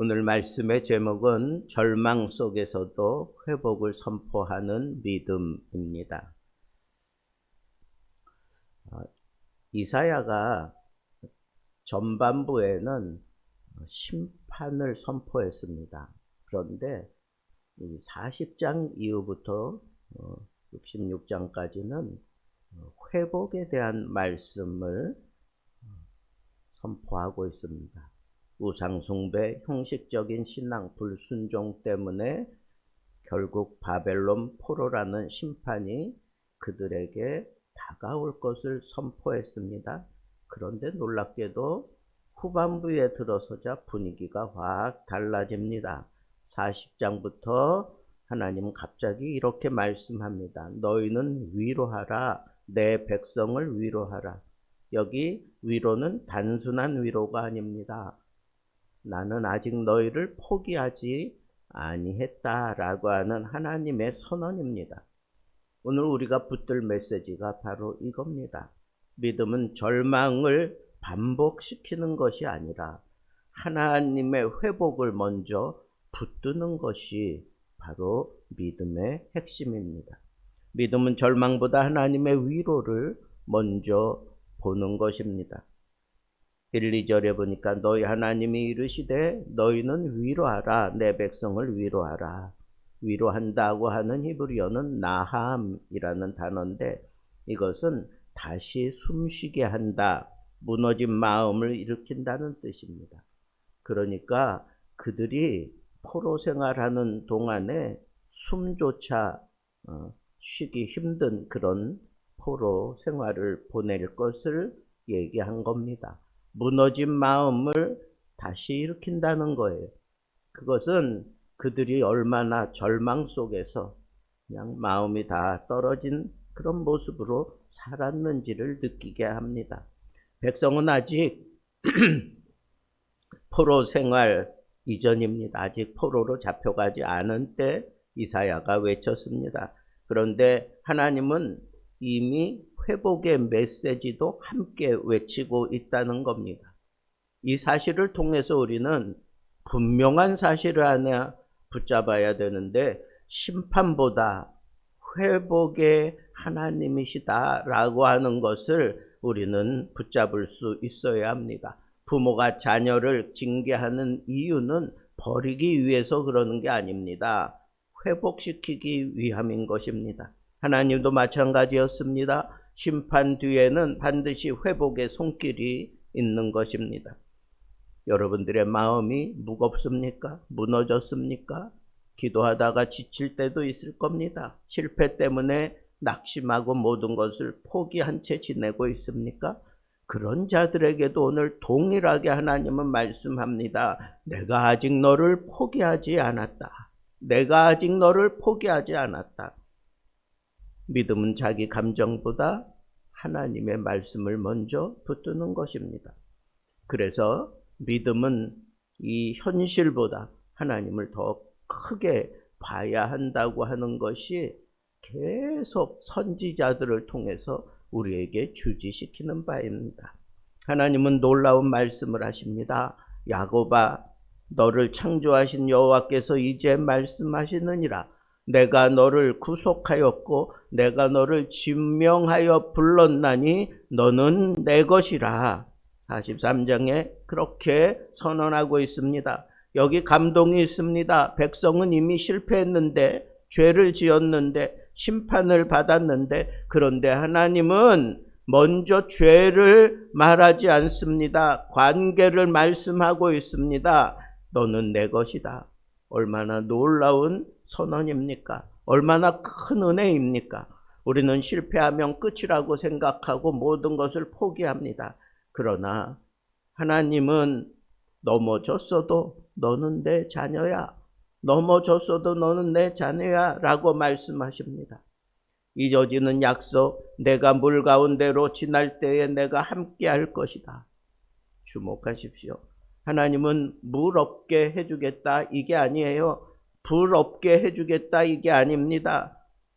오늘 말씀의 제목은 절망 속에서도 회복을 선포하는 믿음입니다. 이사야가 전반부에는 심판을 선포했습니다. 그런데 40장 이후부터 66장까지는 회복에 대한 말씀을 선포하고 있습니다. 우상숭배, 형식적인 신앙 불순종 때문에 결국 바벨론 포로라는 심판이 그들에게 다가올 것을 선포했습니다. 그런데 놀랍게도 후반부에 들어서자 분위기가 확 달라집니다. 40장부터 하나님은 갑자기 이렇게 말씀합니다. 너희는 위로하라. 내 백성을 위로하라. 여기 위로는 단순한 위로가 아닙니다. 나는 아직 너희를 포기하지 아니했다라고 하는 하나님의 선언입니다. 오늘 우리가 붙들 메시지가 바로 이겁니다. 믿음은 절망을 반복시키는 것이 아니라 하나님의 회복을 먼저 붙드는 것이 바로 믿음의 핵심입니다. 믿음은 절망보다 하나님의 위로를 먼저 보는 것입니다. 1, 2절에 보니까 너희 하나님이 이르시되 너희는 위로하라. 내 백성을 위로하라. 위로한다고 하는 히브리어는 나함이라는 단어인데 이것은 다시 숨쉬게 한다. 무너진 마음을 일으킨다는 뜻입니다. 그러니까 그들이 포로 생활하는 동안에 숨조차 쉬기 힘든 그런 포로 생활을 보낼 것을 얘기한 겁니다. 무너진 마음을 다시 일으킨다는 거예요. 그것은 그들이 얼마나 절망 속에서 그냥 마음이 다 떨어진 그런 모습으로 살았는지를 느끼게 합니다. 백성은 아직 포로 생활 이전입니다. 아직 포로로 잡혀가지 않은 때 이사야가 외쳤습니다. 그런데 하나님은 이미 회복의 메시지도 함께 외치고 있다는 겁니다. 이 사실을 통해서 우리는 분명한 사실을 하나 붙잡아야 되는데 심판보다 회복의 하나님이시다라고 하는 것을 우리는 붙잡을 수 있어야 합니다. 부모가 자녀를 징계하는 이유는 버리기 위해서 그러는 게 아닙니다. 회복시키기 위함인 것입니다. 하나님도 마찬가지였습니다. 심판 뒤에는 반드시 회복의 손길이 있는 것입니다. 여러분들의 마음이 무겁습니까? 무너졌습니까? 기도하다가 지칠 때도 있을 겁니다. 실패 때문에 낙심하고 모든 것을 포기한 채 지내고 있습니까? 그런 자들에게도 오늘 동일하게 하나님은 말씀합니다. 내가 아직 너를 포기하지 않았다. 내가 아직 너를 포기하지 않았다. 믿음은 자기 감정보다 하나님의 말씀을 먼저 붙드는 것입니다. 그래서 믿음은 이 현실보다 하나님을 더 크게 봐야 한다고 하는 것이 계속 선지자들을 통해서 우리에게 주지시키는 바입니다. 하나님은 놀라운 말씀을 하십니다. 야곱아, 너를 창조하신 여호와께서 이제 말씀하시느니라. 내가 너를 구속하였고 내가 너를 진명하여 불렀나니 너는 내 것이라. 43장에 그렇게 선언하고 있습니다. 여기 감동이 있습니다. 백성은 이미 실패했는데 죄를 지었는데 심판을 받았는데 그런데 하나님은 먼저 죄를 말하지 않습니다. 관계를 말씀하고 있습니다. 너는 내 것이다. 얼마나 놀라운 선언입니까? 얼마나 큰 은혜입니까? 우리는 실패하면 끝이라고 생각하고 모든 것을 포기합니다. 그러나 하나님은 넘어졌어도 너는 내 자녀야. 넘어졌어도 너는 내 자녀야 라고 말씀하십니다. 잊어지는 약속, 내가 물 가운데로 지날 때에 내가 함께 할 것이다. 주목하십시오. 하나님은 물 없게 해주겠다 이게 아니에요. 불 없게 해주겠다 이게 아닙니다.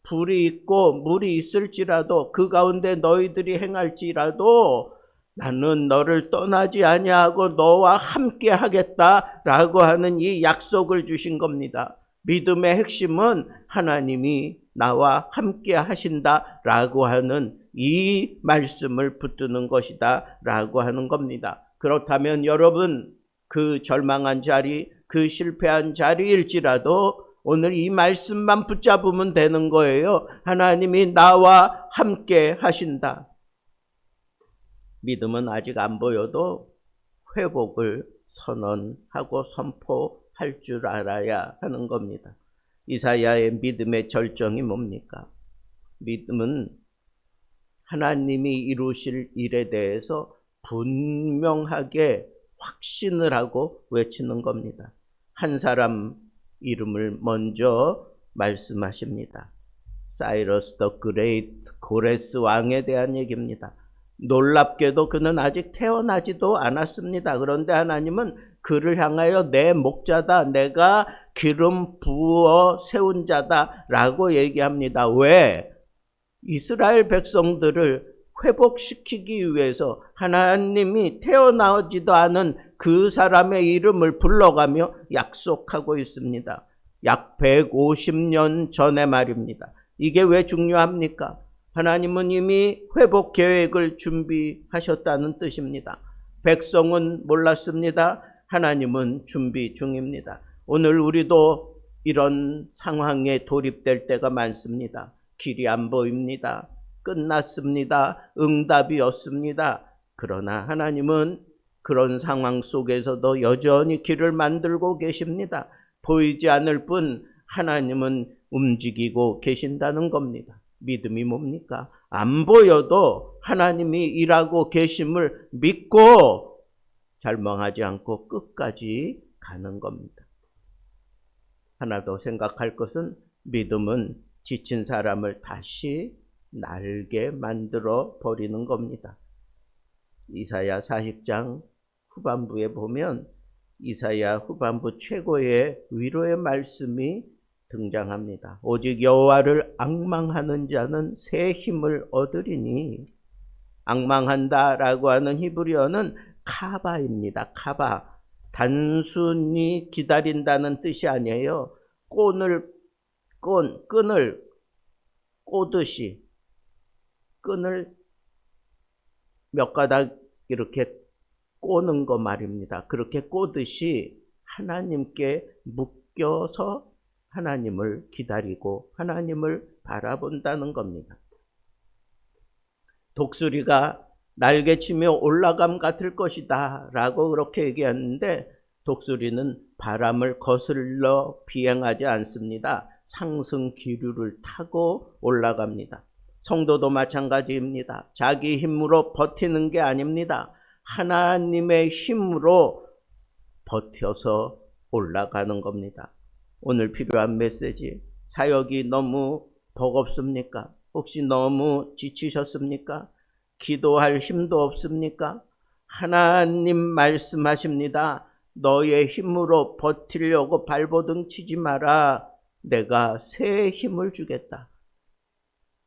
불이 있고 물이 있을지라도 그 가운데 너희들이 행할지라도 나는 너를 떠나지 아니하고 너와 함께 하겠다라고 하는 이 약속을 주신 겁니다. 믿음의 핵심은 하나님이 나와 함께 하신다라고 하는 이 말씀을 붙드는 것이다라고 하는 겁니다. 그렇다면 여러분, 그 절망한 자리, 그 실패한 자리일지라도 오늘 이 말씀만 붙잡으면 되는 거예요. 하나님이 나와 함께 하신다. 믿음은 아직 안 보여도 회복을 선언하고 선포할 줄 알아야 하는 겁니다. 이사야의 믿음의 절정이 뭡니까? 믿음은 하나님이 이루실 일에 대해서 분명하게 확신을 하고 외치는 겁니다. 한 사람 이름을 먼저 말씀하십니다. 사이러스 더 그레이트, 고레스 왕에 대한 얘기입니다. 놀랍게도 그는 아직 태어나지도 않았습니다. 그런데 하나님은 그를 향하여 내 목자다, 내가 기름 부어 세운 자다 라고 얘기합니다. 왜? 이스라엘 백성들을 회복시키기 위해서 하나님이 태어나지도 않은 그 사람의 이름을 불러가며 약속하고 있습니다. 약 150년 전의 말입니다. 이게 왜 중요합니까? 하나님은 이미 회복 계획을 준비하셨다는 뜻입니다. 백성은 몰랐습니다. 하나님은 준비 중입니다. 오늘 우리도 이런 상황에 돌입될 때가 많습니다. 길이 안 보입니다. 끝났습니다. 응답이 없습니다. 그러나 하나님은 그런 상황 속에서도 여전히 길을 만들고 계십니다. 보이지 않을 뿐 하나님은 움직이고 계신다는 겁니다. 믿음이 뭡니까? 안 보여도 하나님이 일하고 계심을 믿고 절망하지 않고 끝까지 가는 겁니다. 하나 더 생각할 것은 믿음은 지친 사람을 다시 날게 만들어 버리는 겁니다. 이사야 40장 후반부에 보면 이사야 후반부 최고의 위로의 말씀이 등장합니다. 오직 여호와를 앙망하는 자는 새 힘을 얻으리니, 앙망한다라고 하는 히브리어는 카바입니다. 카바. 단순히 기다린다는 뜻이 아니에요. 끈을 꼬듯이 끈을 몇 가닥 이렇게 꼬는 거 말입니다. 그렇게 꼬듯이 하나님께 묶여서 하나님을 기다리고 하나님을 바라본다는 겁니다. 독수리가 날개치며 올라감 같을 것이다 라고 그렇게 얘기했는데, 독수리는 바람을 거슬러 비행하지 않습니다. 상승 기류를 타고 올라갑니다. 성도도 마찬가지입니다. 자기 힘으로 버티는 게 아닙니다. 하나님의 힘으로 버텨서 올라가는 겁니다. 오늘 필요한 메시지, 사역이 너무 버겁습니까? 혹시 너무 지치셨습니까? 기도할 힘도 없습니까? 하나님 말씀하십니다. 너의 힘으로 버티려고 발버둥 치지 마라. 내가 새 힘을 주겠다.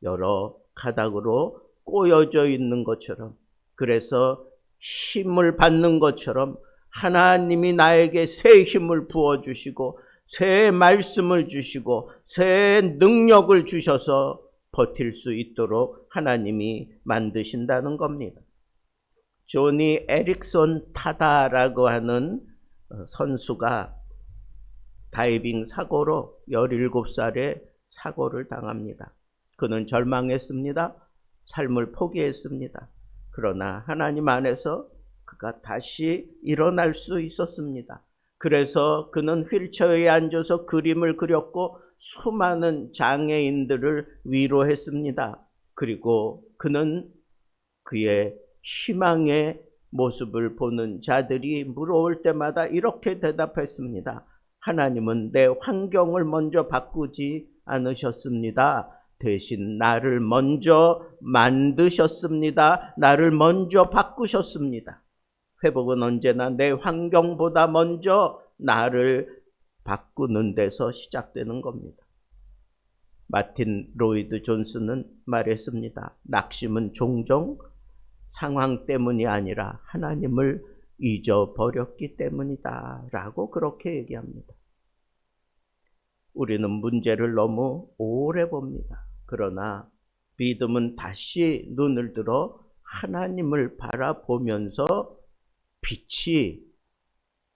여러 가닥으로 꼬여져 있는 것처럼, 그래서 힘을 받는 것처럼 하나님이 나에게 새 힘을 부어주시고 새 말씀을 주시고 새 능력을 주셔서 버틸 수 있도록 하나님이 만드신다는 겁니다. 조니 에릭손 타다라고 하는 선수가 다이빙 사고로 17살에 사고를 당합니다. 그는 절망했습니다. 삶을 포기했습니다. 그러나 하나님 안에서 그가 다시 일어날 수 있었습니다. 그래서 그는 휠체어에 앉아서 그림을 그렸고 수많은 장애인들을 위로했습니다. 그리고 그는 그의 희망의 모습을 보는 자들이 물어올 때마다 이렇게 대답했습니다. 하나님은 내 환경을 먼저 바꾸지 않으셨습니다. 대신 나를 먼저 만드셨습니다. 나를 먼저 바꾸셨습니다. 회복은 언제나 내 환경보다 먼저 나를 바꾸는 데서 시작되는 겁니다. 마틴 로이드 존슨은 말했습니다. 낙심은 종종 상황 때문이 아니라 하나님을 잊어버렸기 때문이다 라고 그렇게 얘기합니다. 우리는 문제를 너무 오래 봅니다. 그러나 믿음은 다시 눈을 들어 하나님을 바라보면서 빛이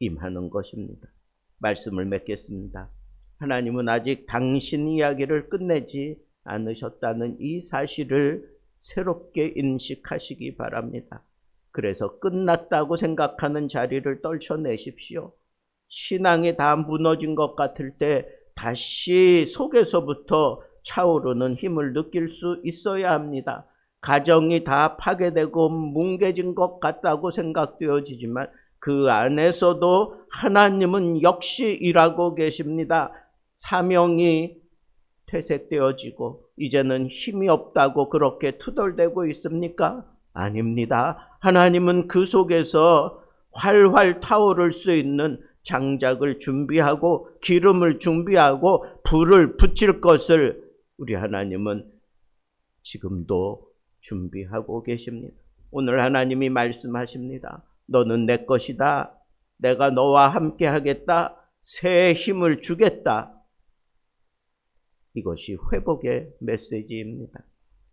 임하는 것입니다. 말씀을 맺겠습니다. 하나님은 아직 당신 이야기를 끝내지 않으셨다는 이 사실을 새롭게 인식하시기 바랍니다. 그래서 끝났다고 생각하는 자리를 떨쳐내십시오. 신앙이 다 무너진 것 같을 때 다시 속에서부터 차오르는 힘을 느낄 수 있어야 합니다. 가정이 다 파괴되고 뭉개진 것 같다고 생각되어지지만 그 안에서도 하나님은 역시 일하고 계십니다. 사명이 퇴색되어지고 이제는 힘이 없다고 그렇게 투덜대고 있습니까? 아닙니다. 하나님은 그 속에서 활활 타오를 수 있는 장작을 준비하고 기름을 준비하고 불을 붙일 것을 우리 하나님은 지금도 준비하고 계십니다. 오늘 하나님이 말씀하십니다. 너는 내 것이다. 내가 너와 함께 하겠다. 새 힘을 주겠다. 이것이 회복의 메시지입니다.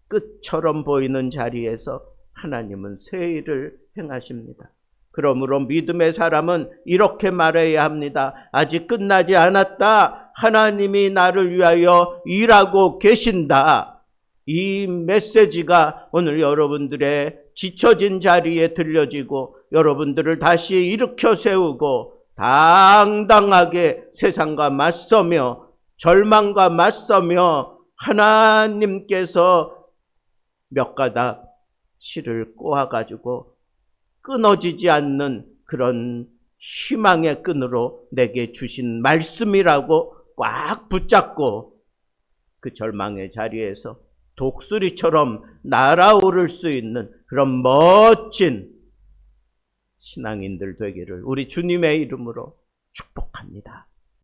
끝처럼 보이는 자리에서 하나님은 새 일을 행하십니다. 그러므로 믿음의 사람은 이렇게 말해야 합니다. 아직 끝나지 않았다. 하나님이 나를 위하여 일하고 계신다. 이 메시지가 오늘 여러분들의 지쳐진 자리에 들려지고 여러분들을 다시 일으켜 세우고 당당하게 세상과 맞서며 절망과 맞서며 하나님께서 몇 가닥 실을 꼬아가지고 끊어지지 않는 그런 희망의 끈으로 내게 주신 말씀이라고 꽉 붙잡고 그 절망의 자리에서 독수리처럼 날아오를 수 있는 그런 멋진 신앙인들 되기를 우리 주님의 이름으로 축복합니다.